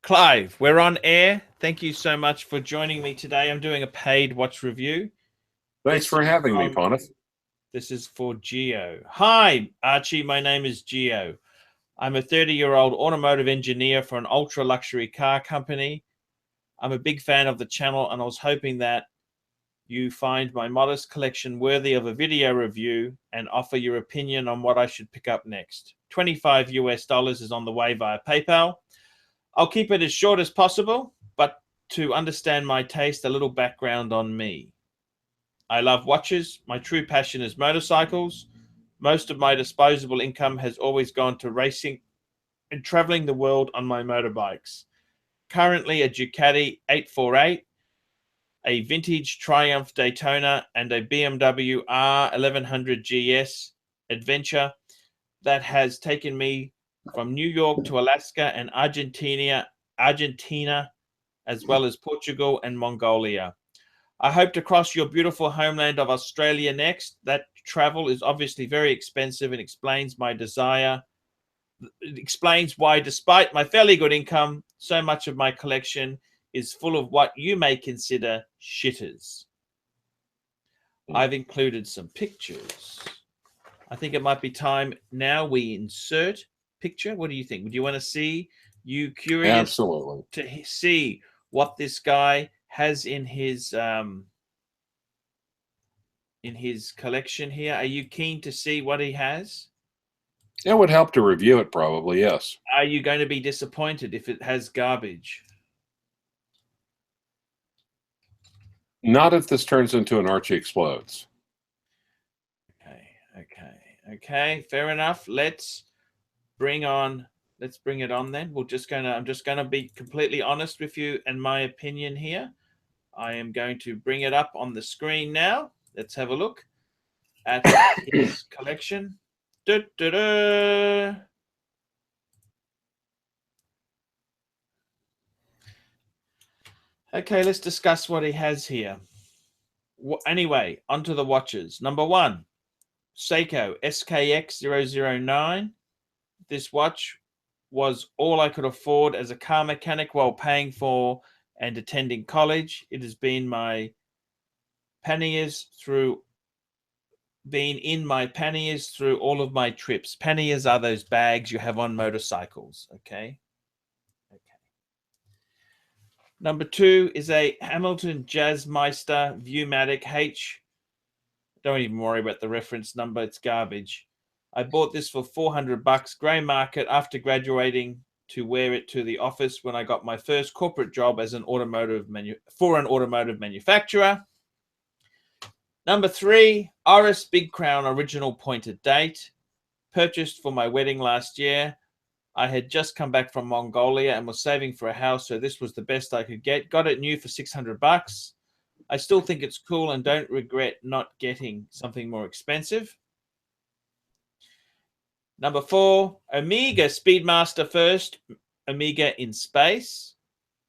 Clive, we're on air. Thank you so much for joining me today. I'm doing a paid watch review. Thanks for having me, Ponif. This is for Geo. Hi, Archie. My name is Geo. I'm a 30-year-old automotive engineer for an ultra-luxury car company. I'm a big fan of the channel, and I was hoping that you find my modest collection worthy of a video review and offer your opinion on what I should pick up next. $25 US is on the way via PayPal. I'll keep it as short as possible, but to understand my taste, a little background on me. I love watches. My true passion is motorcycles. Most of my disposable income has always gone to racing and traveling the world on my motorbikes. Currently a Ducati 848, a vintage Triumph Daytona, and a BMW R1100 GS Adventure that has taken me from New York to Alaska and Argentina, as well as Portugal and Mongolia. I hope to cross your beautiful homeland of Australia next. That travel is obviously very expensive and explains my desire. It explains why, despite my fairly good income, so much of my collection is full of what you may consider shitters. I've included some pictures. I think it might be time now we insert picture. What do you think? Would you want to see? You curious? Absolutely. To see what this guy has in his collection here. Are you keen to see what he has? It would help to review it, probably, yes. Are you going to be disappointed if it has garbage? Not if this turns into an Archie Explodes. Okay. Fair enough. Let's bring it on then. I'm just gonna be completely honest with you and my opinion here. I am going to bring it up on the screen now. Let's have a look at his collection. Okay, let's discuss what he has here. Anyway, onto the watches. Number one, Seiko SKX 009. This watch was all I could afford as a car mechanic while paying for and attending college. It has been my panniers through all of my trips. Panniers are those bags you have on motorcycles. Okay. Number two is a Hamilton Jazzmeister Viewmatic H. Don't even worry about the reference number. It's garbage. I bought this for $400, grey market, after graduating to wear it to the office when I got my first corporate job as an automotive manufacturer. Number three, Oris Big Crown Original Pointed Date. Purchased for my wedding last year. I had just come back from Mongolia and was saving for a house, so this was the best I could get. Got it new for $600. I still think it's cool and don't regret not getting something more expensive. Number four, Omega Speedmaster First, Omega in Space.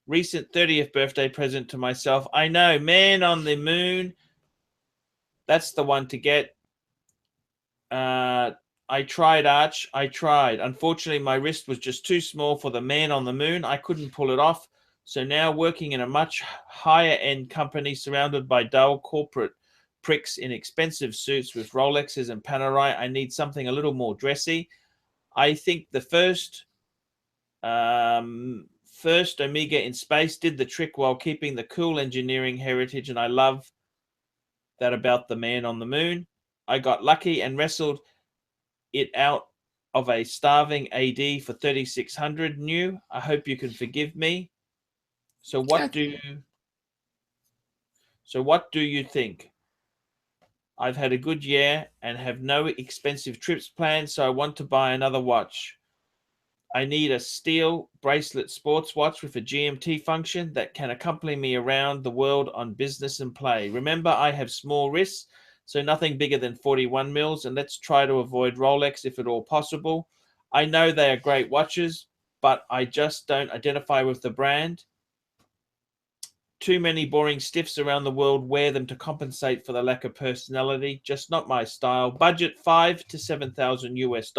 Recent 30th birthday present to myself. I know, Man on the Moon. That's the one to get. I tried, Arch. I tried. Unfortunately, my wrist was just too small for the Man on the Moon. I couldn't pull it off. So now working in a much higher-end company surrounded by dull corporate pricks in expensive suits with Rolexes and Panerai, I need something a little more dressy. I think the first Omega in Space did the trick while keeping the cool engineering heritage, and I love that about the Man on the Moon. I got lucky and wrestled it out of a starving AD for $3,600 new. I hope you can forgive me. So what do you think? I've had a good year and have no expensive trips planned, so I want to buy another watch. I need a steel bracelet sports watch with a GMT function that can accompany me around the world on business and play. Remember, I have small wrists, so nothing bigger than 41 mils, and let's try to avoid Rolex if at all possible. I know they are great watches, but I just don't identify with the brand. Too many boring stiffs around the world wear them to compensate for the lack of personality. Just not my style. Budget $5,000 to $7,000 US.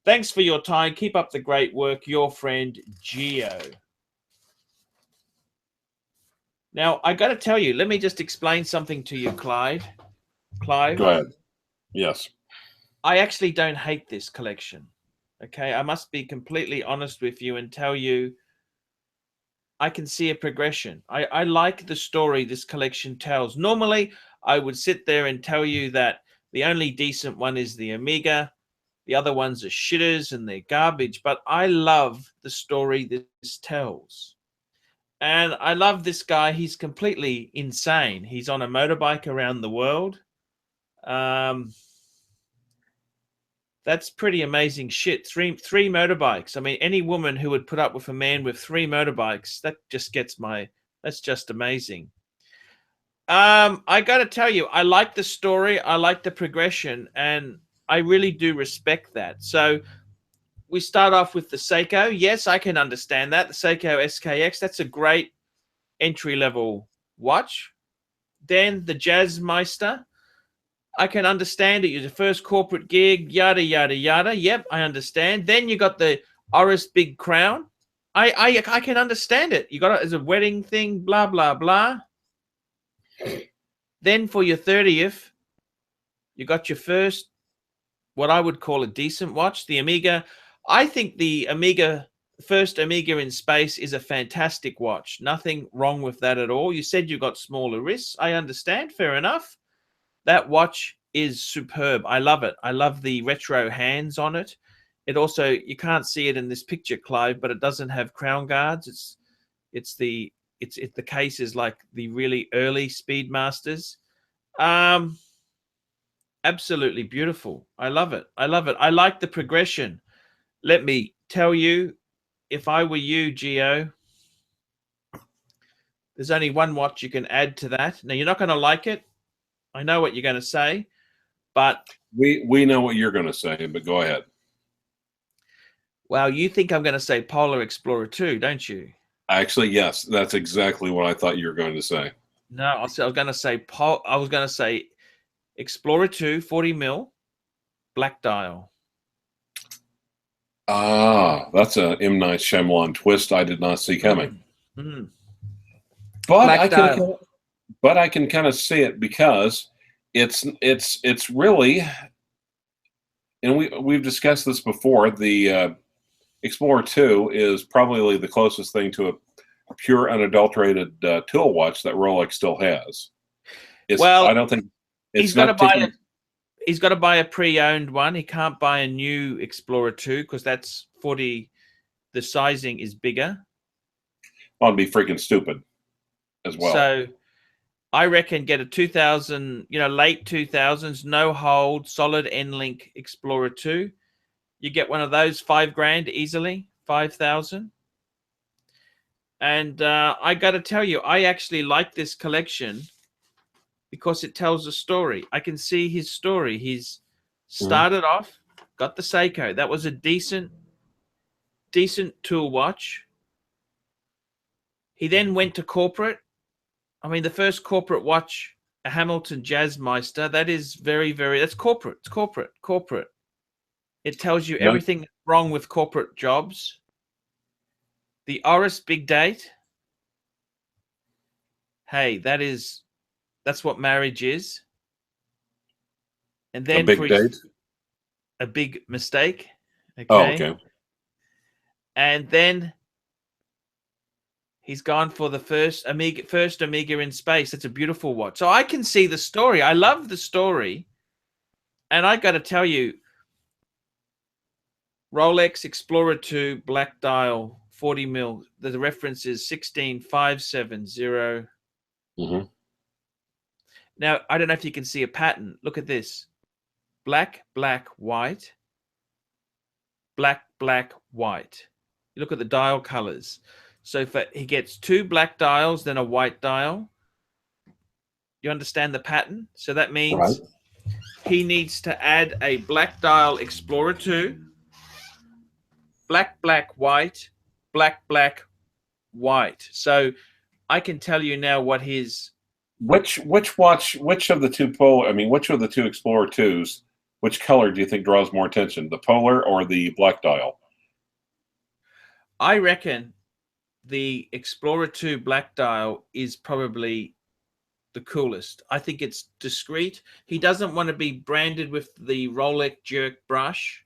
Thanks for your time. Keep up the great work. Your friend, Geo. Now, I got to tell you, let me just explain something to you, Clive. Go ahead. Yes. I actually don't hate this collection. Okay, I must be completely honest with you and tell you I can see a progression. I like the story this collection tells. Normally, I would sit there and tell you that the only decent one is the Omega. The other ones are shitters and they're garbage. But I love the story this tells. And I love this guy. He's completely insane. He's on a motorbike around the world. That's pretty amazing shit. Three motorbikes. I mean, any woman who would put up with a man with 3 motorbikes, that just gets my, that's just amazing. I got to tell you, I like the story. I like the progression, and I really do respect that. So we start off with the Seiko. Yes, I can understand that. The Seiko SKX, that's a great entry-level watch. Then the Jazzmeister. I can understand it. You're the first corporate gig, yada, yada, yada. Yep, I understand. Then you got the Oris Big Crown. I can understand it. You got it as a wedding thing, blah, blah, blah. Then for your 30th, you got your first, what I would call a decent watch, the Omega. I think the Omega, first Omega in space is a fantastic watch. Nothing wrong with that at all. You said you got smaller wrists. I understand. Fair enough. That watch is superb. I love it. I love the retro hands on it. It also, you can't see it in this picture, Clive, but it doesn't have crown guards. The case is like the really early Speedmasters. Absolutely beautiful. I love it. I love it. I like the progression. Let me tell you, if I were you, Geo, there's only one watch you can add to that. Now, you're not going to like it. I know what you're going to say, but we know what you're going to say, but go ahead. Well, you think I'm going to say Polar Explorer 2, don't you? Actually, yes, that's exactly what I thought you were going to say. No, I was going to say Explorer 2 40 mil black dial. Ah, that's a M. Night Shyamalan twist I did not see coming. Mm-hmm. But I can kind of see it because it's really, and we've discussed this before. The Explorer 2 is probably the closest thing to a pure, unadulterated tool watch that Rolex still has. I don't think he's got to buy a pre-owned one. He can't buy a new Explorer 2 because that's 40. The sizing is bigger. I'd be freaking stupid as well. So I reckon get a 2000, late 2000s, no hold, solid N-Link Explorer 2. You get one of those, $5,000 easily, 5,000. And I got to tell you, I actually like this collection because it tells a story. I can see his story. He's started off, got the Seiko. That was a decent tool watch. He then went to corporate. I mean, the first corporate watch, a Hamilton Jazzmeister, that is very, very, that's corporate. It's corporate. It tells you everything wrong with corporate jobs. The Oris Big Date. Hey, that's what marriage is. And then a big date? A big mistake. Okay. Oh, okay. And then he's gone for the first Omega in space. That's a beautiful watch. So I can see the story. I love the story. And I got to tell you, Rolex Explorer 2 black dial 40 mil. The reference is 16570. Mm-hmm. Now, I don't know if you can see a pattern. Look at this. Black, black, white. Black, black, white. You look at the dial colors. So he gets 2 black dials, then a white dial. You understand the pattern? So that means he needs to add a black dial Explorer 2. Black, black, white. Black, black, white. So I can tell you now what his... Which of the two Explorer 2s, which color do you think draws more attention, the polar or the black dial? I reckon the Explorer 2 black dial is probably the coolest. I think it's discreet. He doesn't want to be branded with the Rolex jerk brush.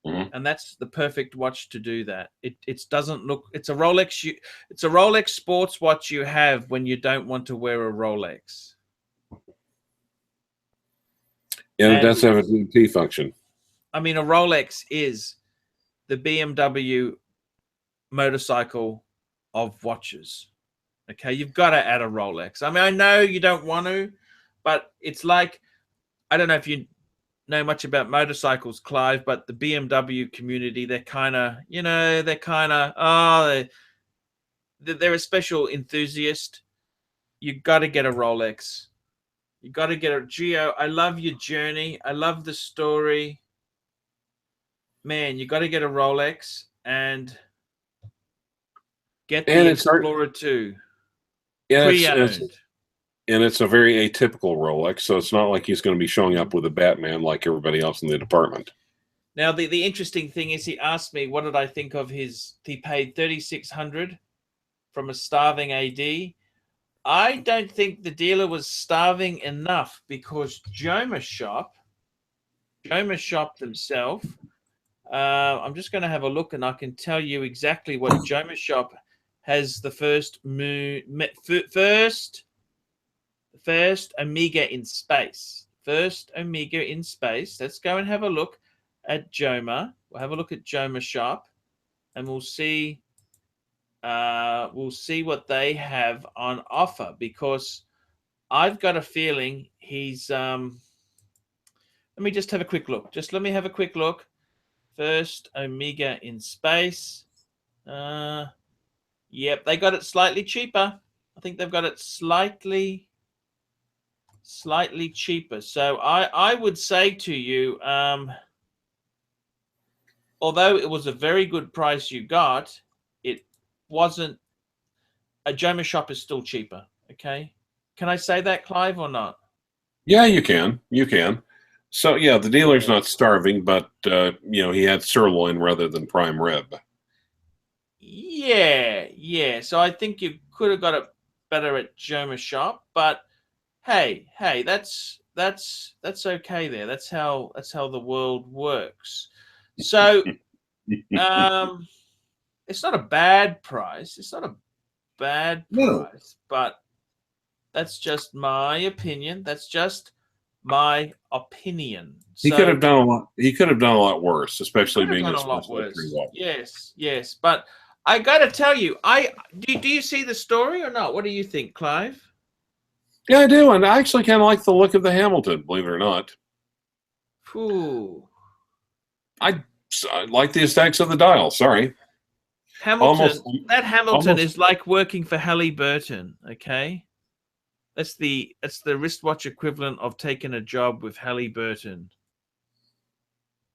And that's the perfect watch to do that. It doesn't look. It's a Rolex. It's a Rolex sports watch you have when you don't want to wear a Rolex. And it does have a DP function. I mean, a Rolex is the BMW motorcycle of watches. Okay, you've got to add a Rolex. I mean, I know you don't want to, but it's like, I don't know if you know much about motorcycles, Clive, but the BMW community, they're kind of, they're a special enthusiast. You got to get a Rolex. You got to get a Geo. I love your journey. I love the story. Man, you got to get a Rolex and get the Explorer 2. Pre-owned. And it's a very atypical Rolex, so it's not like he's going to be showing up with a Batman like everybody else in the department. Now, the interesting thing is he asked me, what did I think of his... He paid $3,600 from a starving AD. I don't think the dealer was starving enough because Jonah Sharp themselves... I'm just going to have a look and I can tell you exactly what Jonah Sharp has the first Omega in space. First Omega in space. Let's go and have a look at Jonah. We'll have a look at Jonah Sharp, and we'll see what they have on offer, because I've got a feeling he's let me just have a quick look. Let me have a quick look. First Omega in space. Yep, they got it slightly cheaper. I think they've got it slightly cheaper. So I would say to you, although it was a very good price you got, it wasn't. A Jonah Sharp is still cheaper. Okay, can I say that, Clive, or not? Yeah, you can. You can. So yeah, the dealer's not starving, but he had sirloin rather than prime rib. Yeah. So I think you could have got it better at Jonah Sharp, but hey, that's okay there. That's how the world works. So it's not a bad price. It's not a bad price, but that's just my opinion. That's just my opinion. He could have done a lot. He could have done a lot worse, especially being a lot worse. Yes. But I got to tell you, do you see the story or not? What do you think, Clive? Yeah, I do, and I actually kind of like the look of the Hamilton, believe it or not. Ooh. I like the aesthetics of the dial. Sorry, Hamilton is like working for Halliburton. Okay. That's the wristwatch equivalent of taking a job with Halliburton.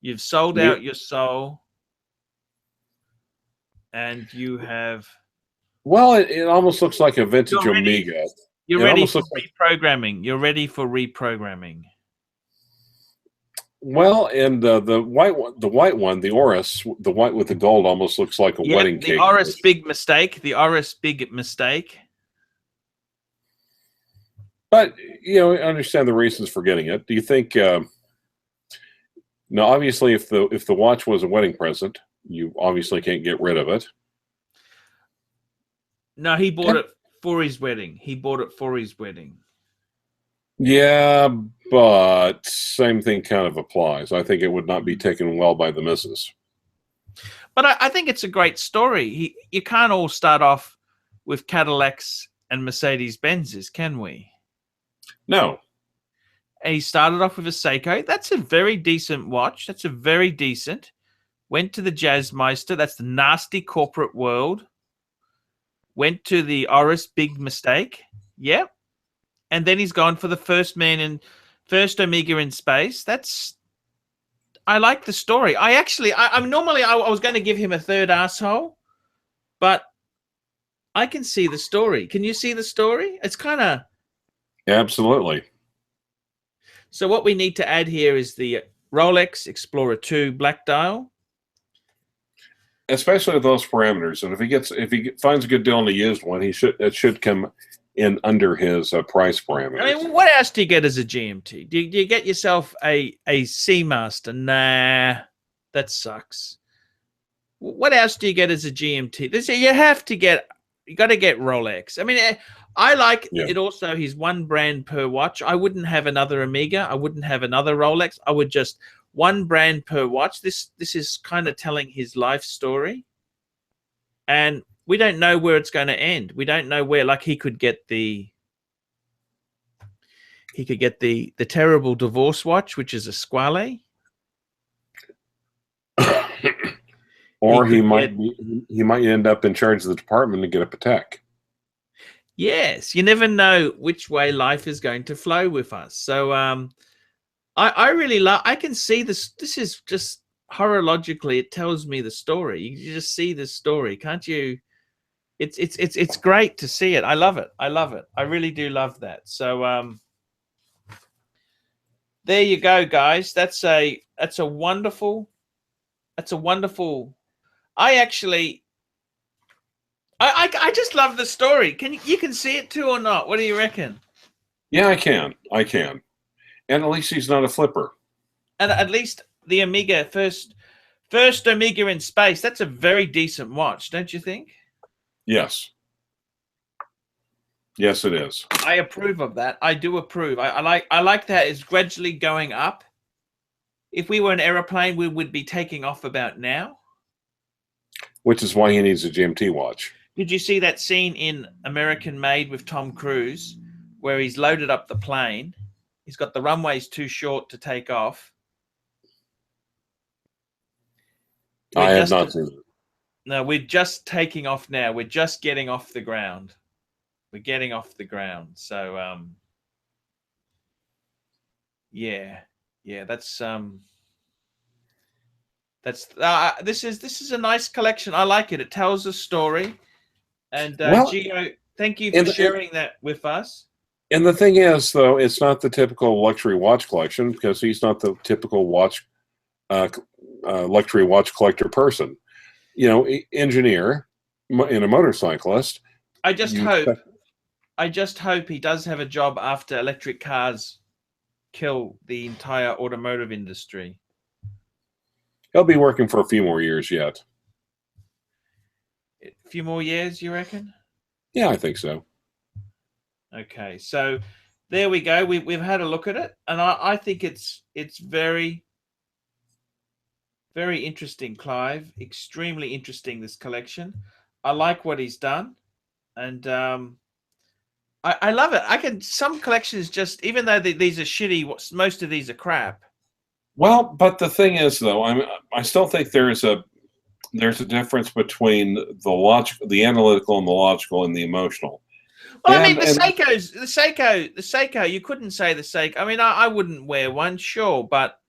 You've sold out your soul, and you have. Well, it almost looks like a vintage Omega. You're ready for reprogramming. You're ready for reprogramming. Well, and the white one, the Oris, the white with the gold, almost looks like a wedding cake. The Oris big mistake. The Oris big mistake. But, I understand the reasons for getting it. Do you think, now, obviously, if the watch was a wedding present, you obviously can't get rid of it. No, he bought it for his wedding. Yeah, but same thing kind of applies. I think it would not be taken well by the missus. But I think it's a great story. You can't all start off with Cadillacs and Mercedes-Benzes, can we? No. And he started off with a Seiko. That's a very decent watch. Went to the Jazzmeister. That's the nasty corporate world. Went to the Oris big mistake. Yep. And then he's gone for the first Omega in space. I like the story. I'm normally I was going to give him a third asshole, but I can see the story. Can you see the story? It's kind of. Absolutely. So what we need to add here is the Rolex Explorer 2 black dial. especially with those parameters. And if he finds a good deal on a used one, it should come in under his price parameters. I mean, what else do you get as a GMT? Do you get yourself a Seamaster? Nah, that sucks. What else do you get as a GMT? You got to get Rolex. I mean, I like it also. He's one brand per watch. I wouldn't have another Omega. I wouldn't have another Rolex. I would just one brand per watch. This is kind of telling his life story. And we don't know where it's going to end. We don't know where, like he could get the terrible divorce watch, which is a Squale. Or he might end up in charge of the department and get a Patek. Yes, you never know which way life is going to flow with us. So I really love. I can see this. This is just horologically. It tells me the story. You just see this story, can't you? It's great to see it. I love it. I love it. I really do love that. So there you go, guys. That's a wonderful. I just love the story. You can see it too or not? What do you reckon? Yeah, I can. And at least he's not a flipper. And at least the Omega first Omega in space. That's a very decent watch, don't you think? Yes. Yes, it is. I approve of that. I do approve. I like that it's gradually going up. If we were an aeroplane, we would be taking off about now. Which is why he needs a GMT watch. Did you see that scene in American Made with Tom Cruise where he's loaded up the plane? He's got the runways too short to take off. I have not seen it. No, we're just taking off now. We're just getting off the ground. We're getting off the ground. So, yeah, that's this is a nice collection. I like it. It tells a story. And Gio, thank you for sharing that with us. And the thing is, though, it's not the typical luxury watch collection because he's not the typical luxury watch collector person. You know, engineer and a motorcyclist. I just hope he does have a job after electric cars kill the entire automotive industry. He'll be working for a few more years yet. A few more years, you reckon? Yeah, I think so. Okay, so there we go. We've had a look at it, and I think it's very, very interesting, Clive. Extremely interesting, this collection. I like what he's done, and I love it. Some collections just, even though these are shitty, most of these are crap. Well, but the thing is, though, I still think there's a difference between the analytical and the logical and the emotional. Well, I mean, the Seiko, you couldn't say the Seiko. I mean, I wouldn't wear one, sure, but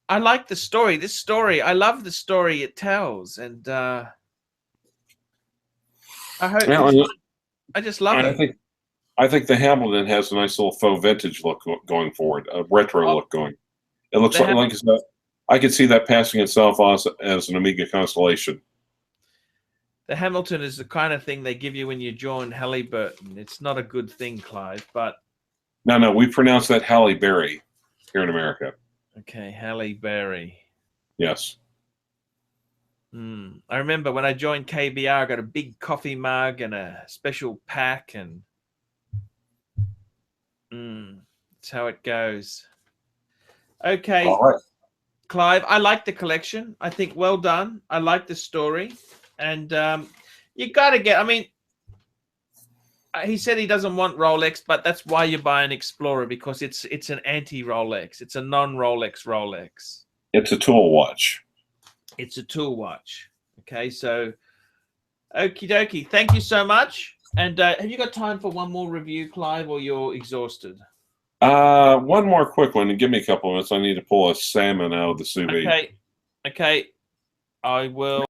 I like the story. This story, I love the story it tells, and I hope. I just love it. I think the Hamilton has a nice little faux vintage look going forward, a retro look going. It looks like it's not, I could see that passing itself off as an Omega Constellation. The Hamilton is the kind of thing they give you when you join Halliburton. It's not a good thing, Clive, but... No, we pronounce that Halle Berry here in America. Okay, Halle Berry. Yes. I remember when I joined KBR, I got a big coffee mug and a special pack, and that's how it goes. Okay, all right. Clive, I like the collection. I think well done. I like the story. And you got to get, I mean, he said he doesn't want Rolex, but that's why you buy an Explorer, because it's an anti-Rolex. It's a non-Rolex Rolex. It's a tool watch. It's a tool watch. Okay, so okie dokie. Thank you so much. And have you got time for one more review, Clive, or you're exhausted? One more quick one, and give me a couple of minutes. I need to pull a salmon out of the sous vide. Okay. I will.